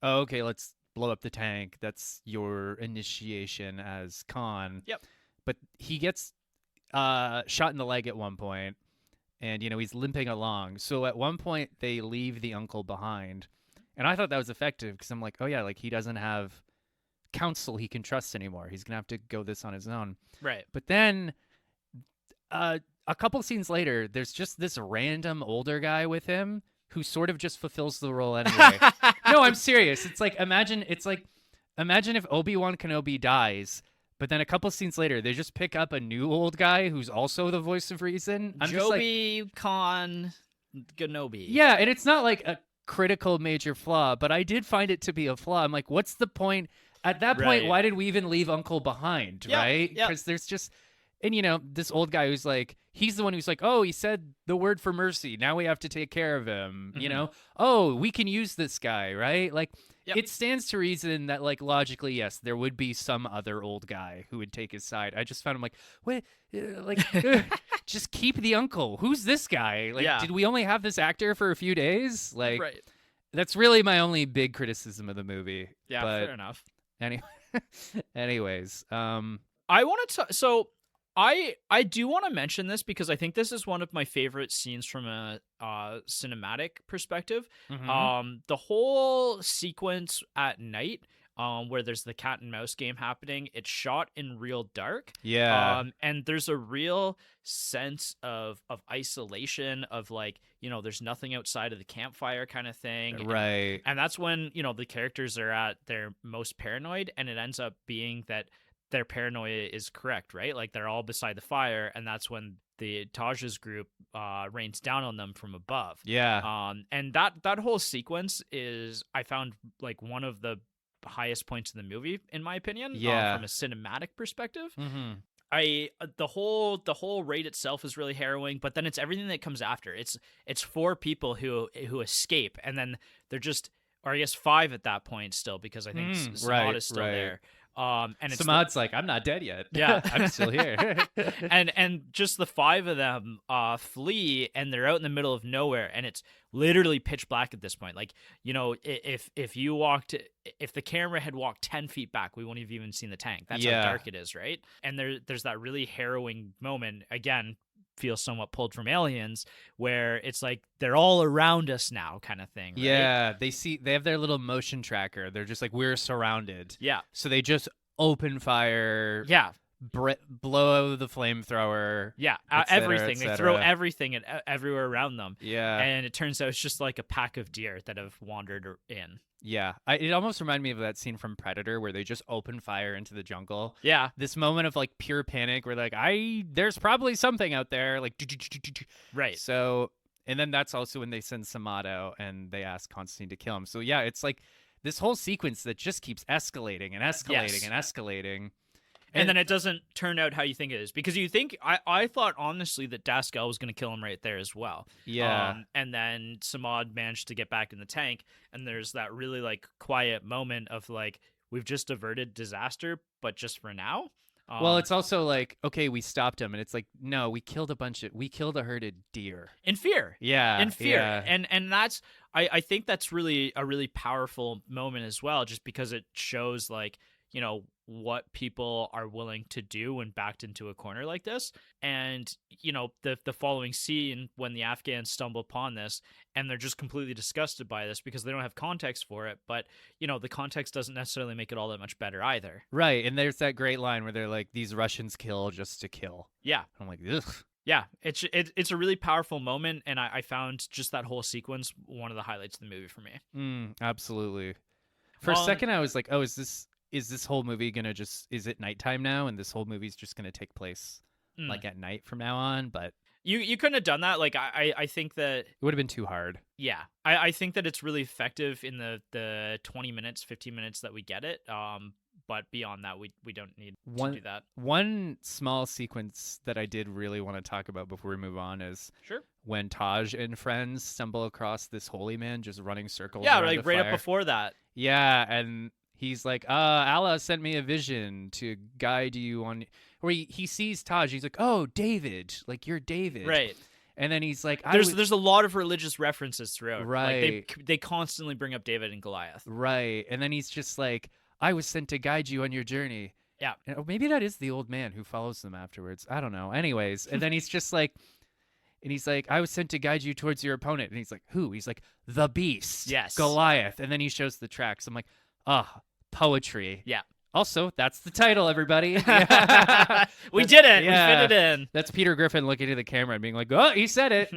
oh, okay, let's blow up the tank. That's your initiation as Khan. Yep. But he gets shot in the leg at one point, and, he's limping along. So at one point, they leave the uncle behind. And I thought that was effective because I'm like, oh, yeah, like he doesn't have counsel he can trust anymore. He's gonna have to go this on his own. Right. But then a couple scenes later, there's just this random older guy with him who sort of just fulfills the role anyway. No, I'm serious. It's like imagine if Obi-Wan Kenobi dies, but then a couple scenes later they just pick up a new old guy who's also the voice of reason. I'm Joby Khan Kenobi. Yeah, and it's not like a critical major flaw, but I did find it to be a flaw. I'm like, what's the point? At that point, why did we even leave Uncle behind, right? Because there's just, and this old guy who's like, he's the one who's like, oh, he said the word for mercy. Now we have to take care of him. Oh, we can use this guy, right? Like, it stands to reason that, like, logically, yes, there would be some other old guy who would take his side. I just found him like, wait, just keep the uncle. Who's this guy? Like, did we only have this actor for a few days? Like, that's really my only big criticism of the movie. Yeah, fair enough. Anyways, I want to. So I do want to mention this because I think this is one of my favorite scenes from a cinematic perspective. Mm-hmm. The whole sequence at night, where there's the cat and mouse game happening, it's shot in real dark. Yeah. And there's a real sense of isolation, of like, there's nothing outside of the campfire kind of thing. Right. And that's when, the characters are at their most paranoid, and it ends up being that their paranoia is correct, right? Like, they're all beside the fire, and that's when the Taj's group rains down on them from above. Yeah. And that whole sequence is, I found, like, one of the highest points in the movie, in my opinion. Yeah. From a cinematic perspective. Mm-hmm. The whole raid itself is really harrowing, but then it's everything that comes after. It's 4 people who escape, and then they're just, or I guess 5 at that point still, because I think Samad is still there. And it's Samad's like, I'm not dead yet. Yeah, I'm still here. and just the 5 of them flee, and they're out in the middle of nowhere, and it's literally pitch black at this point. Like, if the camera had walked 10 feet back, we wouldn't have even seen the tank. That's how dark it is, right? And there's that really harrowing moment, again, feels somewhat pulled from Aliens, where it's like they're all around us now kind of thing, right? Yeah, they have their little motion tracker. They're just like, we're surrounded. Yeah. So they just open fire. Yeah. Blow the flamethrower. Yeah, cetera, everything. They throw everything everywhere around them. Yeah. And it turns out it's just like a pack of deer that have wandered in. Yeah. It almost reminded me of that scene from Predator where they just open fire into the jungle. Yeah. This moment of like pure panic where like, there's probably something out there. Like, right. So, and then that's also when they send Samad out and they ask Constantine to kill him. So yeah, it's like this whole sequence that just keeps escalating and escalating and escalating. And then it doesn't turn out how you think it is, because you think I thought honestly that Daskell was going to kill him right there as well. Yeah. And then Samad managed to get back in the tank, and there's that really like quiet moment of like, we've just averted disaster, but just for now. Well, it's also like, okay, we stopped him, and it's like, no, we killed a herded deer in fear. Yeah, in fear. Yeah. And that's I think that's really a really powerful moment as well, just because it shows like, what people are willing to do when backed into a corner like this. And, the following scene when the Afghans stumble upon this, and they're just completely disgusted by this because they don't have context for it. But, the context doesn't necessarily make it all that much better either. Right. And there's that great line where they're like, these Russians kill just to kill. Yeah. I'm like, ugh. Yeah, it's a really powerful moment, and I found just that whole sequence one of the highlights of the movie for me. Absolutely. For a second, I was like, oh, is this whole movie gonna is it nighttime now, and this whole movie's just gonna take place like at night from now on? But you couldn't have done that. Like, I think that it would have been too hard. Yeah, I think that it's really effective in the 20 minutes, 15 minutes that we get it. But beyond that, we don't need to do that. One small sequence that I did really want to talk about before we move on is when Taj and friends stumble across this holy man just running circles. Yeah, around like right up before that. Yeah, and he's like, Allah sent me a vision to guide you on. Or he sees Taj. He's like, oh, David, like you're David, right? And then he's like, there's a lot of religious references throughout. Right. Like they constantly bring up David and Goliath. Right. And then he's just like, I was sent to guide you on your journey. Yeah. And maybe that is the old man who follows them afterwards. I don't know. Anyways. And then he's just like, and he's like, I was sent to guide you towards your opponent. And he's like, who? He's like, the beast. Yes. Goliath. And then he shows the tracks. I'm like, poetry. Yeah. Also, that's the title, everybody. We did it. Yeah. We fit it in. That's Peter Griffin looking at the camera and being like, "Oh, he said it."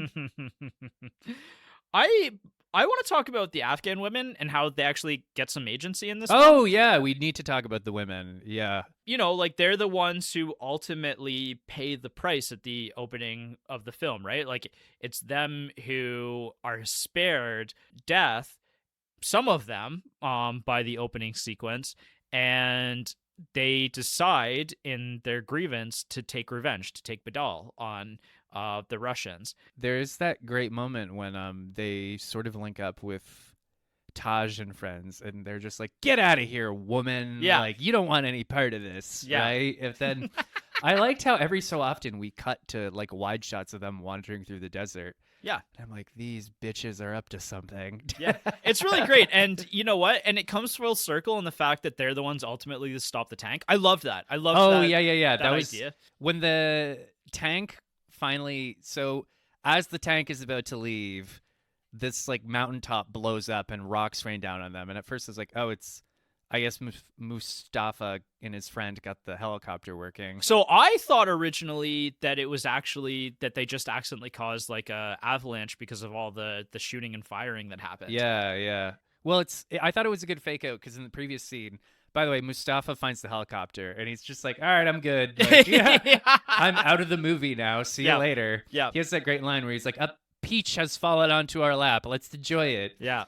I want to talk about the Afghan women and how they actually get some agency in this Oh, film. yeah, we need to talk about the women. Yeah. You know, like they're the ones who ultimately pay the price at the opening of the film, right? Like it's them who are spared death, some of them, by the opening sequence, and they decide in their grievance to take revenge, to take Badal on the Russians. There's that great moment when they sort of link up with Taj and friends, and they're just like, "Get out of here, woman! Yeah. Like, you don't want any part of this, Yeah. right?" If then, I liked how every so often we cut to like wide shots of them wandering through the desert. Yeah. And I'm like, these bitches are up to something. Yeah, it's really great. And you know what? And it comes full circle in the fact that they're the ones ultimately to stop the tank. I loved that. I loved Oh, that. yeah. That was idea. when the tank finally. So as the tank is about to leave, this like mountaintop blows up and rocks rain down on them. And at first I was like, oh, it's, I guess Mustafa and his friend got the helicopter working. So I thought originally that it was actually that they just accidentally caused like a avalanche because of all the shooting and firing that happened. Yeah. Well, I thought it was a good fake out because in the previous scene, by the way, Mustafa finds the helicopter and he's just like, all right, I'm good. Like, I'm out of the movie now. See you later. Yeah. He has that great line where he's like, a peach has fallen onto our lap. Let's enjoy it. Yeah.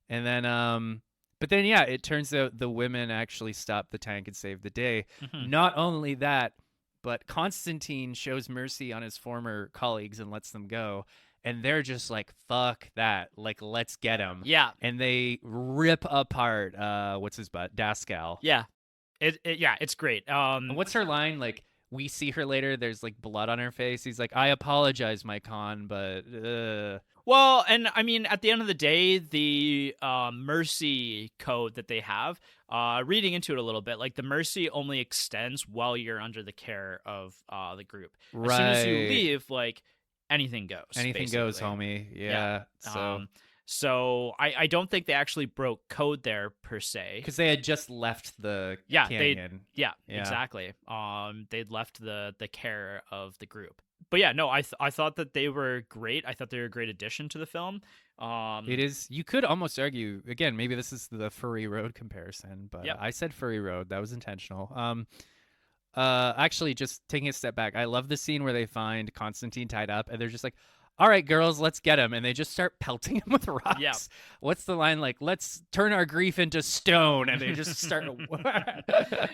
And then, but then, yeah, it turns out the women actually stop the tank and save the day. Mm-hmm. Not only that, but Constantine shows mercy on his former colleagues and lets them go. And they're just like, fuck that. Like, let's get him. Yeah. And they rip apart, what's his butt? Daskal. Yeah. It's great. And what's her line? Like, we see her later. There's like blood on her face. He's like, I apologize, my con, but Well, and I mean, at the end of the day, the mercy code that they have, reading into it a little bit, like the mercy only extends while you're under the care of the group. As soon as you leave, like anything goes. Anything goes, homie. Yeah. So I don't think they actually broke code there per se, because they had just left the canyon. Yeah, exactly. They'd left the care of the group. But yeah, no, I thought that they were great. I thought they were a great addition to the film. It is. You could almost argue again. Maybe this is the Furry Road comparison, but I said Furry Road. That was intentional. Actually, just taking a step back, I love the scene where they find Constantine tied up, and they're just like, all right, girls, let's get him. And they just start pelting him with rocks. Yeah. What's the line? Like, let's turn our grief into stone. And they just start.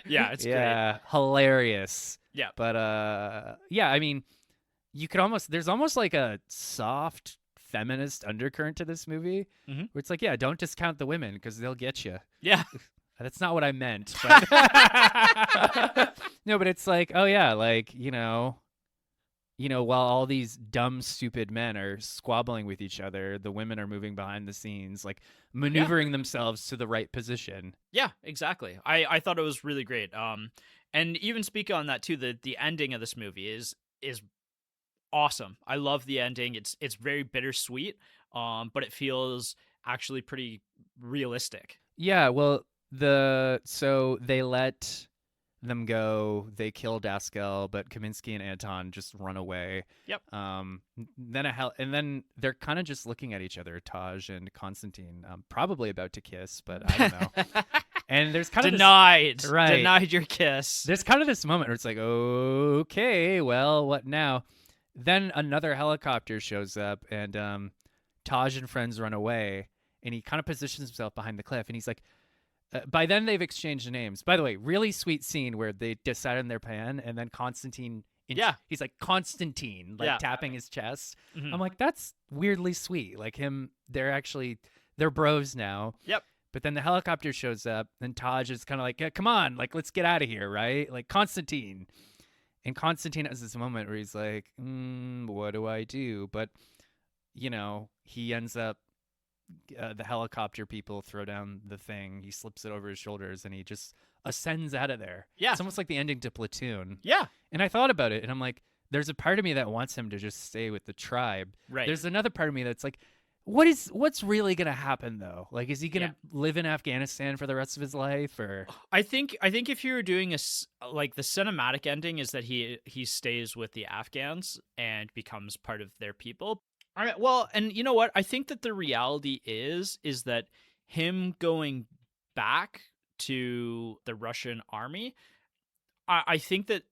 Yeah, it's great. Hilarious. Yeah. But, I mean, you could there's almost like a soft feminist undercurrent to this movie where it's like, yeah, don't discount the women because they'll get you. Yeah. That's not what I meant. But no, but it's like, oh, yeah, like, while all these dumb, stupid men are squabbling with each other, the women are moving behind the scenes, like maneuvering themselves to the right position. Yeah, exactly. I thought it was really great. And even speaking on that too, the ending of this movie is awesome. I love the ending. It's very bittersweet, but it feels actually pretty realistic. Yeah, well, so they let them go. They kill Daskal, but Kaminsky and Anton just run away. Yep. And then they're kind of just looking at each other, Taj and Constantine, probably about to kiss, but I don't know. And there's kind of denied your kiss. There's kind of this moment where it's like, okay, well, what now? Then another helicopter shows up, and Taj and friends run away, and he kind of positions himself behind the cliff, and he's like, by then they've exchanged names. By the way, really sweet scene where they decide on their plan, and then Constantine, he's like Constantine, like tapping his chest. Mm-hmm. I'm like, that's weirdly sweet. Like they're bros now. Yep. But then the helicopter shows up, and Taj is kind of like, yeah, come on, like let's get out of here, right? Like Constantine. And Constantine has this moment where he's like, what do I do? But, he ends up, the helicopter people throw down the thing. He slips it over his shoulders, and he just ascends out of there. Yeah. It's almost like the ending to Platoon. Yeah. And I thought about it, and I'm like, there's a part of me that wants him to just stay with the tribe. Right. There's another part of me that's like, what's really gonna happen though? Like, is he gonna live in Afghanistan for the rest of his life, or? I think if you were doing like the cinematic ending is that he stays with the Afghans and becomes part of their people. All right, well, and you know what? I think that the reality is that him going back to the Russian army, I think that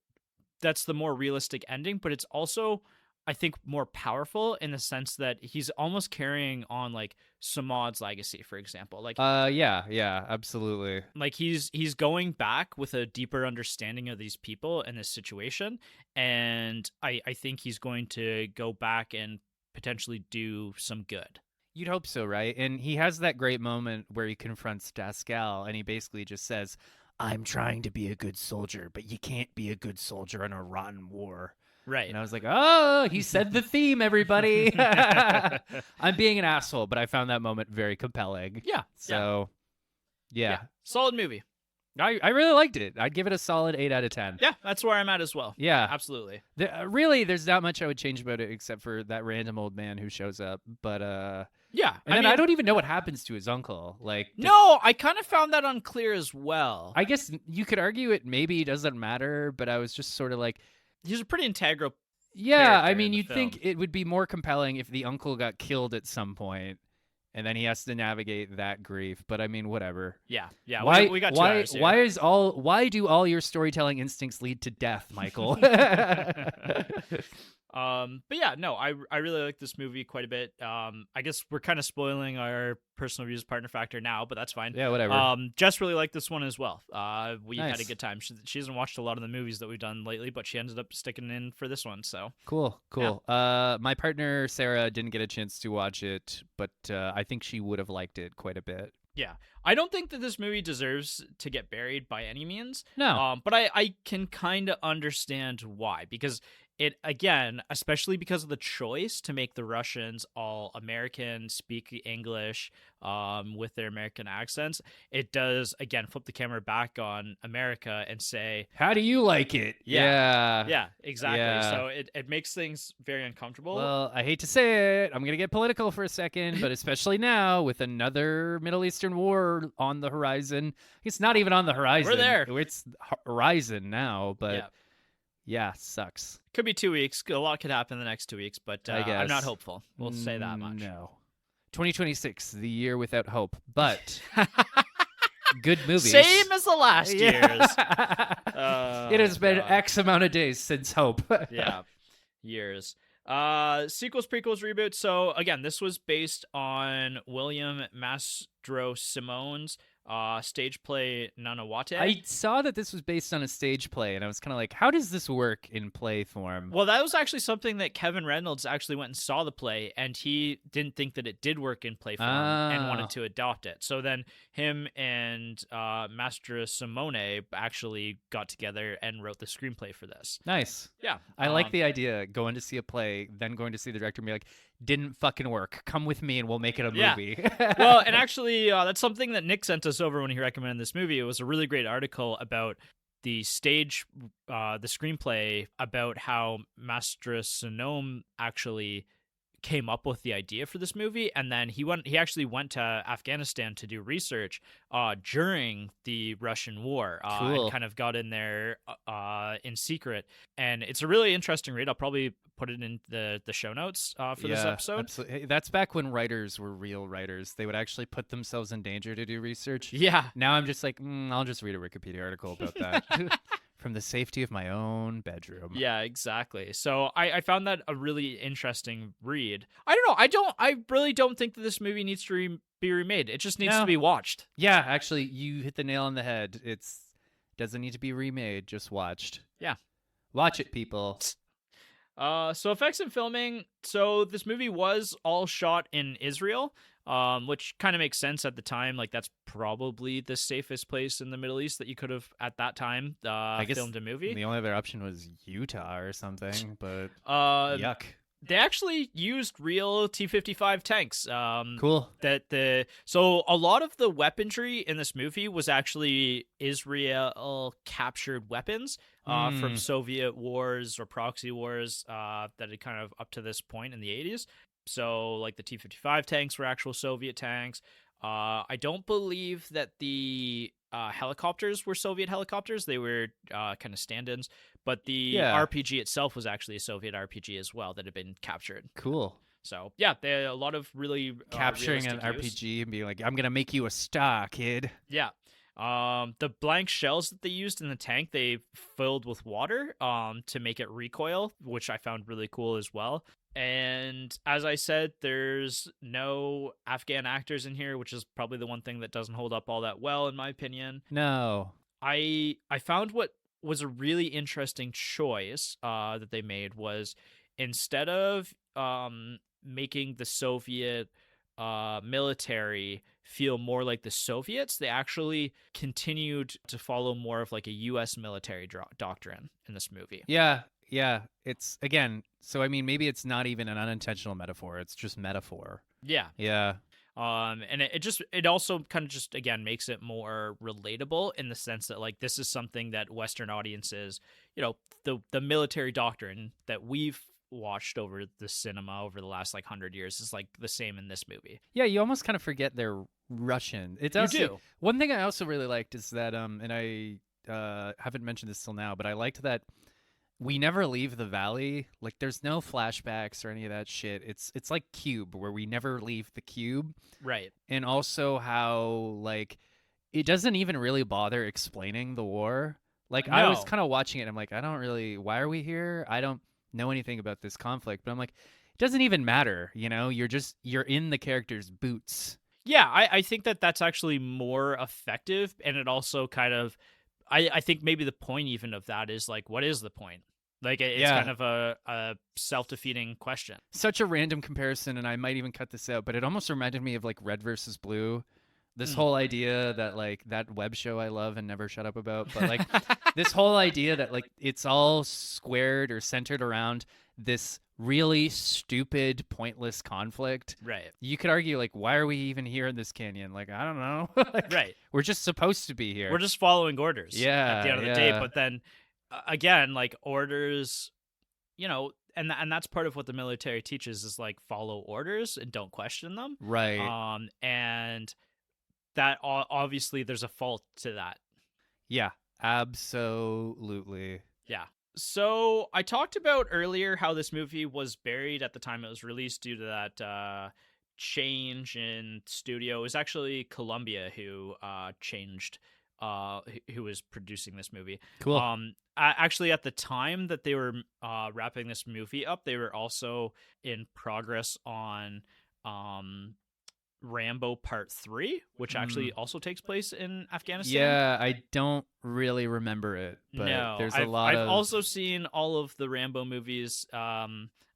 that's the more realistic ending, but it's also, I think, more powerful in the sense that he's almost carrying on like Samad's legacy, for example. Like, yeah, absolutely. like he's going back with a deeper understanding of these people and this situation, and I think he's going to go back and potentially do some good. You'd hope so, right? And he has that great moment where he confronts Dascal, and he basically just says, "I'm trying to be a good soldier, but you can't be a good soldier in a rotten war." Right. And I was like, oh, he said the theme, everybody. I'm being an asshole, but I found that moment very compelling. Yeah. So, yeah. Solid movie. I really liked it. I'd give it a solid 8 out of 10. Yeah, that's where I'm at as well. Yeah. Absolutely. Really, there's not much I would change about it except for that random old man who shows up. But, yeah. I don't even know what happens to his uncle. Like, no, I kind of found that unclear as well. I guess you could argue it maybe doesn't matter, but I was just sort of like, he's a pretty integral. Yeah, I mean, you'd think it would be more compelling if the uncle got killed at some point, and then he has to navigate that grief. But I mean, whatever. Yeah. Why? We got 2 hours here. Why do all your storytelling instincts lead to death, Michael? But yeah, no, I really like this movie quite a bit. I guess we're kind of spoiling our personal reviews partner factor now, but that's fine. Yeah, whatever. Jess really liked this one as well. We Nice. had a good time. She hasn't watched a lot of the movies that we've done lately, but she ended up sticking in for this one. So cool. Yeah. My partner Sarah didn't get a chance to watch it, but I think she would have liked it quite a bit. yeah, I don't think that this movie deserves to get buried by any means. No. But I can kind of understand why, because it, again, especially because of the choice to make the Russians all American, speak English with their American accents, it does, again, flip the camera back on America and say, how do you like it? Yeah, exactly. Yeah. So it makes things very uncomfortable. Well, I hate to say it. I'm going to get political for a second, but especially now with another Middle Eastern war on the horizon. It's not even on the horizon. We're there. It's horizon now, but... Yeah. Yeah, sucks. Could be 2 weeks. A lot could happen in the next 2 weeks, but I guess. I'm not hopeful. We'll say that much. No. 2026, the year without hope, but good movies. Same as the last year's. It has been X amount of days since hope. Yeah, years. Sequels, prequels, reboots. So again, this was based on William Mastro-Simone's stage play Nanawate. I saw that this was based on a stage play, and I was kind of like, how does this work in play form? Well, that was actually something that Kevin Reynolds actually went and saw the play, and he didn't think that it did work in play form and wanted to adopt it. So then him and Master Simone actually got together and wrote the screenplay for this. Nice. Yeah. I like the idea, going to see a play, then going to see the director and be like, didn't fucking work. Come with me and we'll make it a movie. Well, and actually, that's something that Nick sent us over when he recommended this movie. It was a really great article about the stage, the screenplay, about how Master Sonome actually came up with the idea for this movie, and then he actually went to Afghanistan to do research during the Russian war. Cool. And kind of got in there in secret, and it's a really interesting read. I'll probably put it in the show notes for this episode. Absolutely. That's back when writers were real writers. They would actually put themselves in danger to do research. Yeah. Now I'm just like, I'll just read a Wikipedia article about that. From the safety of my own bedroom. Yeah, exactly. So I found that a really interesting read. I don't know. I really don't think that this movie needs to be remade. It just needs to be watched. Yeah, actually, you hit the nail on the head. It's doesn't need to be remade, just watched. Yeah. Watch it, people. So effects and filming. So this movie was all shot in Israel, which kind of makes sense at the time. Like, that's probably the safest place in the Middle East that you could have at that time filmed a movie. The only other option was Utah or something, but yuck. They actually used real T-55 tanks. Cool. So a lot of the weaponry in this movie was actually Israel captured weapons from Soviet wars or proxy wars that had kind of up to this point in the 80s. So like the T-55 tanks were actual Soviet tanks. I don't believe that the helicopters were Soviet helicopters. They were kind of stand-ins, but the Yeah. RPG itself was actually a Soviet RPG as well that had been captured. Cool. So yeah, they had a lot of really Capturing an realistic use. RPG and being like, I'm gonna make you a star, kid. Yeah. The blank shells that they used in the tank, they filled with water to make it recoil, which I found really cool as well. And as I said, there's no Afghan actors in here, which is probably the one thing that doesn't hold up all that well, in my opinion. No. I found what was a really interesting choice that they made was instead of making the Soviet military feel more like the Soviets, they actually continued to follow more of like a U.S. military doctrine in this movie. Yeah. Yeah. It's, again, so I mean, maybe it's not even an unintentional metaphor. It's just metaphor. Yeah. Yeah. And it also kind of just, again, makes it more relatable in the sense that like this is something that Western audiences, the military doctrine that we've watched over the cinema over the last like 100 years is like the same in this movie. Yeah, you almost kind of forget they're Russian. It's also, you do. One thing I also really liked is that, and I haven't mentioned this till now, but I liked that we never leave the valley. Like, there's no flashbacks or any of that shit. It's like Cube, where we never leave the cube. Right. And also how, like, it doesn't even really bother explaining the war. Like, I was No. kind of watching it, and I'm like, why are we here? I don't know anything about this conflict. But I'm like, it doesn't even matter, you're in the character's boots. Yeah, I think that's actually more effective, and it also kind of, I think maybe the point even of that is like, what is the point? Like, it's kind of a self-defeating question. Such a random comparison, and I might even cut this out, but it almost reminded me of like Red versus Blue. This whole idea that like that web show I love and never shut up about, but like this whole idea that like it's all squared or centered around this really stupid, pointless conflict. Right. You could argue like, why are we even here in this canyon? Like, I don't know. Like, right. We're just supposed to be here. We're just following orders. Yeah. At the end of the day, but then again, like orders, and that's part of what the military teaches is like follow orders and don't question them. Right. And that obviously there's a fault to that. Yeah, absolutely. Yeah. So I talked about earlier how this movie was buried at the time it was released due to that change in studio. It was actually Columbia who changed, who was producing this movie. Cool. Actually, at the time that they were wrapping this movie up, they were also in progress on Rambo Part 3, which actually also takes place in Afghanistan. Yeah, I don't really remember it, but there's a lot I've also seen all of the Rambo movies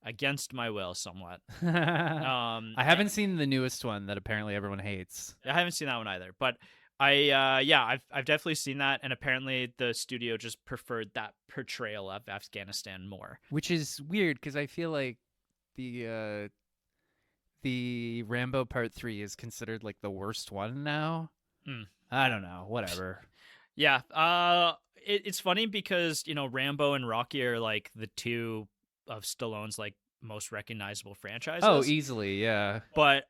against my will somewhat. I haven't seen the newest one that apparently everyone hates. I haven't seen that one either, but I've definitely seen that, and apparently the studio just preferred that portrayal of Afghanistan more. Which is weird because I feel like the Rambo Part 3 is considered like the worst one now. I don't know, whatever. Yeah, it's funny because Rambo and Rocky are like the two of Stallone's like most recognizable franchises. Oh, easily, yeah. But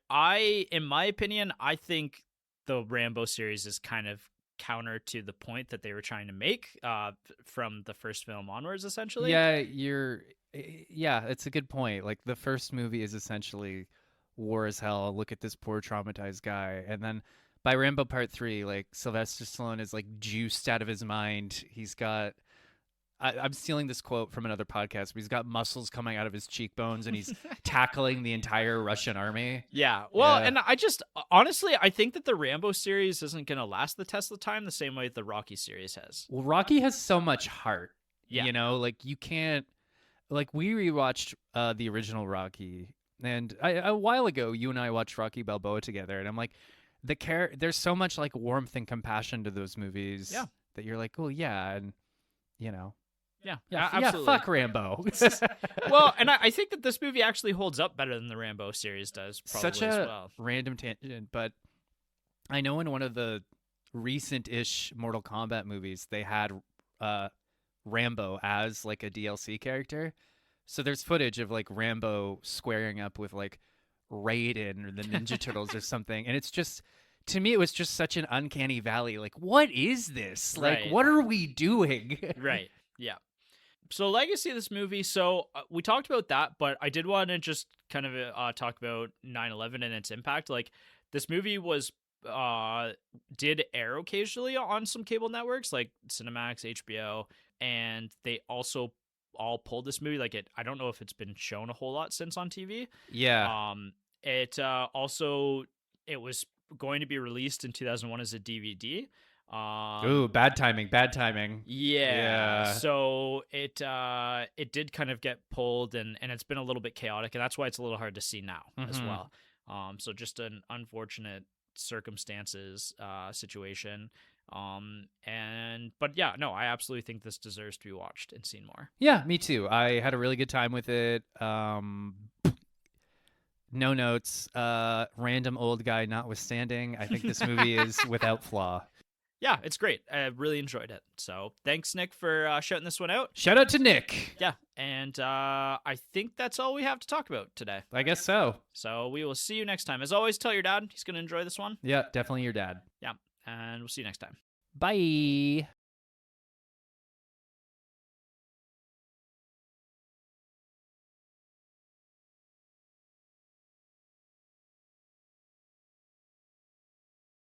in my opinion, I think the Rambo series is kind of counter to the point that they were trying to make from the first film onwards, essentially. Yeah, it's a good point. Like the first movie is essentially war as hell. Look at this poor traumatized guy, and then by Rambo Part 3, like Sylvester Stallone is like juiced out of his mind. He's got I'm stealing this quote from another podcast, but he's got muscles coming out of his cheekbones and he's tackling the entire Russian army. Yeah. Well, and I just honestly I think that the Rambo series isn't going to last the test of time the same way the Rocky series has. Well, Rocky has so much heart. Yeah. Like you can't, like we rewatched the original Rocky, and a while ago you and I watched Rocky Balboa together, and I'm like, there's so much like warmth and compassion to those movies. Yeah. That you're like, oh yeah, and Yeah, absolutely. Fuck Rambo. Well, and I think that this movie actually holds up better than the Rambo series does. Probably Such a as well. random tangent, but I know in one of the recent-ish Mortal Kombat movies they had Rambo as like a DLC character. So there's footage of like Rambo squaring up with like Raiden or the Ninja Turtles or something. And it's just, to me, it was just such an uncanny valley. Like, what is this? Like, Right. what are we doing? Right. Yeah. So legacy of this movie. So we talked about that, but I did want to just kind of talk about 9/11 and its impact. Like, this movie was did air occasionally on some cable networks like Cinemax, HBO, and they also all pulled this movie. Like, I don't know if it's been shown a whole lot since on TV. Yeah. It also, it was going to be released in 2001 as a DVD. Ooh, bad timing. Yeah. So it did kind of get pulled, and it's been a little bit chaotic, and that's why it's a little hard to see now as well. So just an unfortunate circumstances situation. But yeah, no, I absolutely think this deserves to be watched and seen more. Yeah, me too. I had a really good time with it. No notes. Random old guy notwithstanding, I think this movie is without flaw. Yeah, it's great. I really enjoyed it. So thanks, Nick, for shouting this one out. Shout out to Nick. Yeah, and I think that's all we have to talk about today. I guess so. So we will see you next time. As always, tell your dad he's going to enjoy this one. Yeah, definitely your dad. Yeah, and we'll see you next time. Bye.